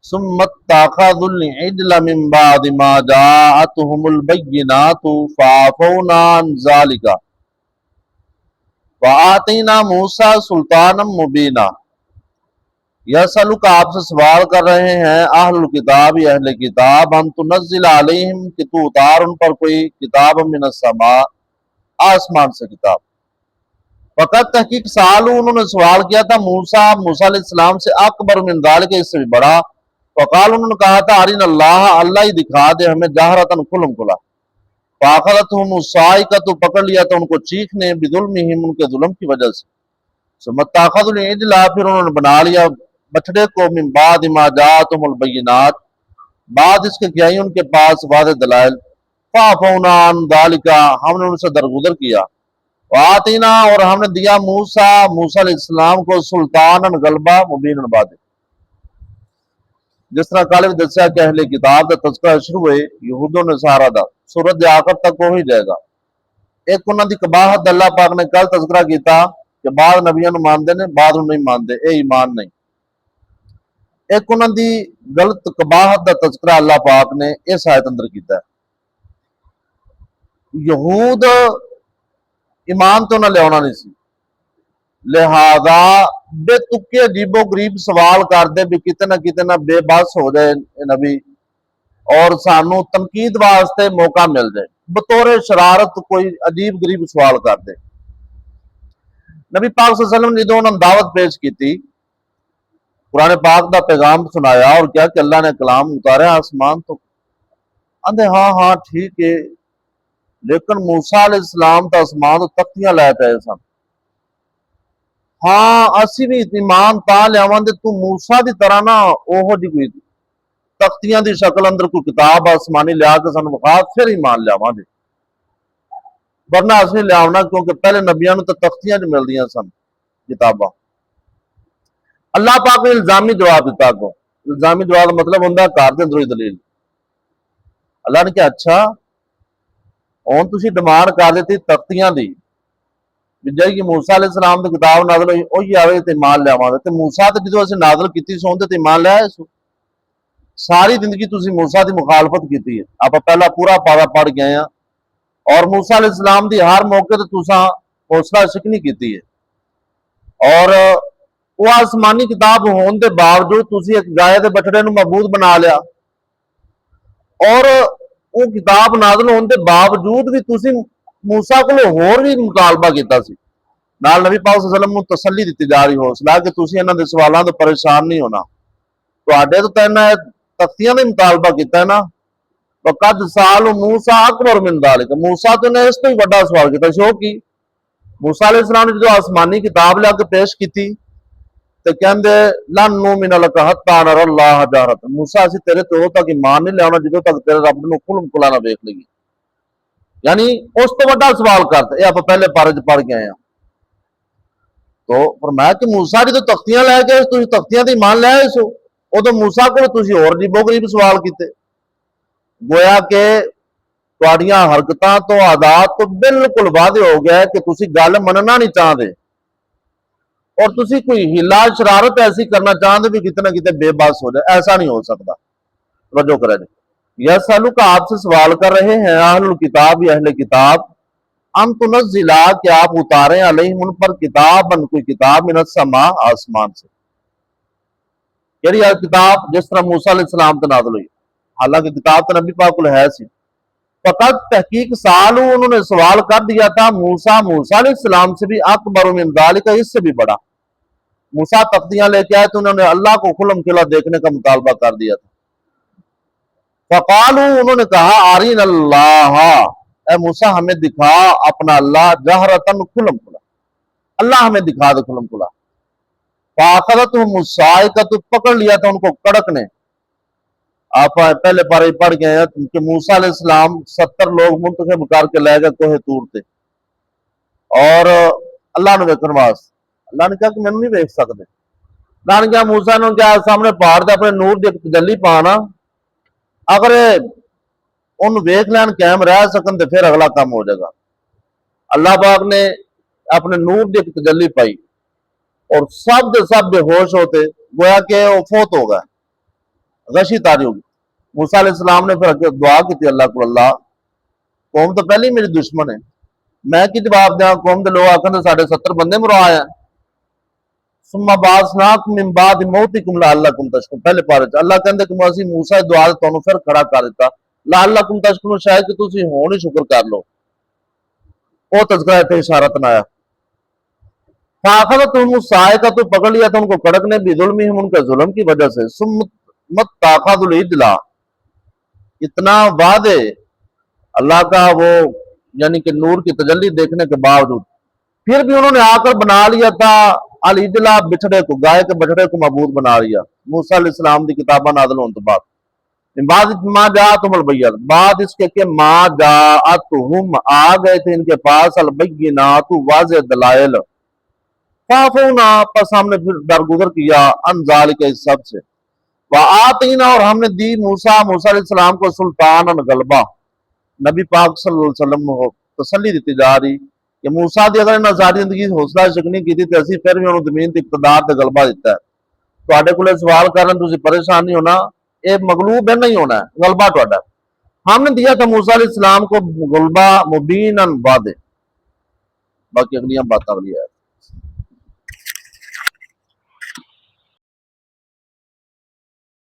ثم اتخذوا العجل من بعد ما جاءتهم البينات فعفونا عن ذلك وآتینا موسیٰ سلطانا مبینا۔ یسألک آپ سے سوال کر رہے ہیں اہل الکتاب یا اہل کتاب ان تنزل علیہم کہ تو اتار ان پر کوئی کتاب من السماء آسمان سے کتاب۔ فقط تحقیق سالو انہوں نے سوال کیا تھا موسیٰ علیہ السلام سے اکبر من ذالک اس سے بھی بڑا۔ وقال انہوں نے کہا تھا ارین اللہ اللہ ہی دکھا دے ہمیں جہرتن کھلم کھلا۔ فاخذتهم الصاعقۃ تو پکڑ لیا تھا ان کو چیخ نے بظلمہم ان کے ظلم کی وجہ سے۔ ثم اتخذوا العجل پھر انہوں نے بنا لیا بچڑے کو من بعد ما جاءتهم البینات بعد اس کے کہ آئی ان کے پاس واضح دلائل۔ فعفونا عن ذلک ہم نے ان سے درگزر کیا۔ وآتینا اور ہم نے دیا موسیٰ علیہ السلام کو سلطان غلبہ مبین واضح۔ جس طرح کالے دسیا کہ اہل کتاب کا تذکرہ شروع ہوئے یہود و نصارہ دا سورت دے آخر تک وہ ہی جائے گا۔ ایک انہوں دی قباحت اللہ پاک نے کل تذکرہ کیتا کہ بعض نبیوں نے ماندے نے بعض نہیں ماندے اے ایمان نہیں۔ ایک انہوں دی غلط قباحت دا تذکرہ اللہ پاک نے اس آیت اندر کیتا ہے۔ یہود ایمان تو نہ لے ہونا نہیں سی، لہذا بے تکے عجیب و غریب سوال کر دے بھی کتے نہ بے بس ہو جائے نبی اور سانو تنقید واسطے موقع مل جائے، بطور شرارت کوئی عجیب غریب سوال کر دے۔ نبی پاک صلی اللہ علیہ وسلم نے انہوں نے دعوت پیش کی تھی، قرآن پاک دا پیغام سنایا اور کیا کہ اللہ نے کلام اتارا آسمان تو اندے ہاں ٹھیک ہے، لیکن موسیٰ علیہ السلام تا آسمان تو تختیاں لے پئے سن۔ ہاں اسی بھی ایمان تا لیاواں دے تو موسیٰ دی طرح نہ اوہو جی کوئی تختیاں دی شکل اندر کوئی کتاب آسمانی لیا کے سن وخا پھر ایمان لیاواں دے، ورنہ اس نہیں لیاونا کیونکہ پہلے نبیوں نے تو تختیاں جو مل دیاں سن کتاباں۔ اللہ پاک نے الزامی جواب دیتا کو، الزامی جواب کا مطلب ہوندہ ہے کار دے اندروی دلیل۔ اللہ نے کہا اچھا ہن تسی ڈیمانڈ کر دیتی تختیاں دی جائے کہ موسیٰ علیہ السلام کی کتاب نازل ہوئی وہی آوے تے ایمان لیاواں تے موسیٰ تے جدوں اسے نازل کیتی سون تے ایمان لے آئے سو۔ ساری زندگی تسی موسیٰ دی مخالفت کیتی ہے، آپ پہلا پورا پارا پڑھ گئے ہیں اور موسیٰ علیہ السلام دی ہر موقع تے تساں حوصلہ شکنی کیتی ہے، اور وہ آسمانی کتاب ہون دے باوجود تسی ایک گائے دے بچڑے نو معبود بنا لیا، اور وہ کتاب نازل ہون دے باوجود بھی تسی موسیٰ کو ہور بھی مطالبہ کیتا سی۔ نال نبی پاک صلی اللہ علیہ وسلم کو تسلی دیتی جا رہی حوصلہ کہ تسی انہاں دے سوالاں تو پریشان نہیں ہونا، تواڈے تو تینا تختیاں نے مطالبہ کیتا ہے نا۔ وقد سال موسیٰ اکبر من ذالک موسیٰ تو نے اس تو ہی بڑا سوال کیتا شو کی موسیٰ علیہ السلام نے جو آسمانی کتاب لے کے پیش کیتی تے کہندے لن نؤمن لک حتی نری اللہ جہرۃ موسیٰ اسی تیرے تو تک ایمان نہیں لیاونا جدوں تک تیرے رب نو کھلم کھلا نہ ویکھ لئیے، یعنی اس تو بڑا سوال کرتا یہ آپ پہلے پارے پڑھ کے آئے ہیں۔ تو فرمایا کہ موسیٰ دی تو تختیاں لے کے تسی تختیاں تے ایمان لے آئے سو، او تو موسیٰ کو تسی اور عجیب و غریب سوال کیتے، گویا کہ تواڈیاں حرکتاں تو عادات تو بالکل واضح ہو گیا ہے کہ تسی گل مننا نہیں چاہتے اور تسی کوئی ہلا شرارت ایسی کرنا چاہتے بھی کتنا کتے بے بس ہو جائے، ایسا نہیں ہو سکتا۔ توجہ کریں یسألک آپ سے سوال کر رہے ہیں اہل الکتاب یا اہل کتاب ان تنزلا کہ آپ اتاریں علیہم ان پر کتاب کوئی کتاب من السماء آسمان سے، یعنی کتاب جس طرح موسیٰ علیہ السلام تے نازل ہوئی، حالانکہ کتاب تو نبی پاک کو ہے سی۔ فقط تحقیق سالو انہوں نے سوال کر دیا تھا موسیٰ علیہ السلام سے بھی اکبر من ذالک اس سے بھی بڑا۔ موسیٰ تختیاں لے کے آئے تو انہوں نے اللہ کو کھلم کھلا دیکھنے کا مطالبہ کر دیا تھا۔ فقالو انہوں نے کہا آرین اللہ اے موسیٰ ہمیں دکھا اپنا اللہ جہرتن کھلم کھلا، اللہ ہمیں دکھا دے کھلم کھلا۔ فاخذتهم الصاعقۃ پکڑ لیا تھا ان کو کڑک نے۔ آپ پہلے پارے پڑھ گئے ہیں کہ موسیٰ علیہ السلام 70 لوگ منتخب کر کے لے گئے کوہ طور تے اور اللہ نے ویکھن واسطے، اللہ نے کہا کہ میں نہیں ویکھ سکتے، اللہ نے کہا موسیٰ نے کہا سامنے پہاڑ تے اپنے نور دی تجلی پانا، اگر ان ویکھ لین قائم رہ سکن تو پھر اگلا کام ہو جائے گا۔ اللہ پاک نے اپنے نور دی تجلی پائی اور سب دے سب بے ہوش ہوتے گویا کہ وہ فوت ہو گئے، غشی تاری ہوگی. موسیٰ علیہ السلام نے پھر دعا کی تھی اللہ کو, اللہ قوم تو پہلے ہی میری دشمن ہے, میں کی جواب دیا, قوم دے لوگ آکھن دے 70 بندے مروا آیا. ثم بعثناکم من بعد موتکم لعلکم تشکرون, پہلے پارے چ اللہ کہندے کہ اسی موسیٰ دی دعا تانوں پھر کھڑا کر دیتا لعلکم تشکرون, شاید کہ تسی ہون ہی شکر کر لو. وہ تذکرہ تے اشارت آیا. فاخذتهم الصاعقہ, تو پکڑ لیا تھا ان کو کڑک نے بظلمہم, ان کے ظلم کی وجہ سے. ثم متاخذ العجل, اتنا وعدے اللہ کا وہ یعنی کہ نور کی تجلی دیکھنے کے باوجود پھر بھی انہوں نے آ کر بنا لیا تھا العجلہ, بچھڑے کو, گائے کے بچھڑے کو معبود بنا لیا. موسیٰ علیہ السلام دی کتابہ نازل ہونے کے بعد بعد ما جاءتهم البینات, بعد اس کے ما جاءتهم, آ گئے تھے ان کے پاس البینات, واضح دلائل. فعفونا, پس ہم نے پھر درگزر کیا ان ذالک, اس سب سے. وآتینا, اور ہم نے دی موسیٰ علیہ السلام کو سلطان غلبہ. نبی پاک صلی اللہ علیہ وسلم کو تسلی دیتی جا رہی کہ موسیٰ دی اگر انہاں ساری زندگی حوصلہ شکنی کی تھی تو اسی پھر بھی انہوں زمین تے اقتدار تے غلبہ دیتا ہے. تواڈے کولے سوال کرن تسی پریشان نہیں ہونا, اے مغلوب ہے نہیں ہونا ہے, غلبہ تواڈا. ہم نے دیا تھا موسیٰ علیہ السلام کو غلبہ مبیناً واضح. باقی اگلیاں باتاں اگلی ہے.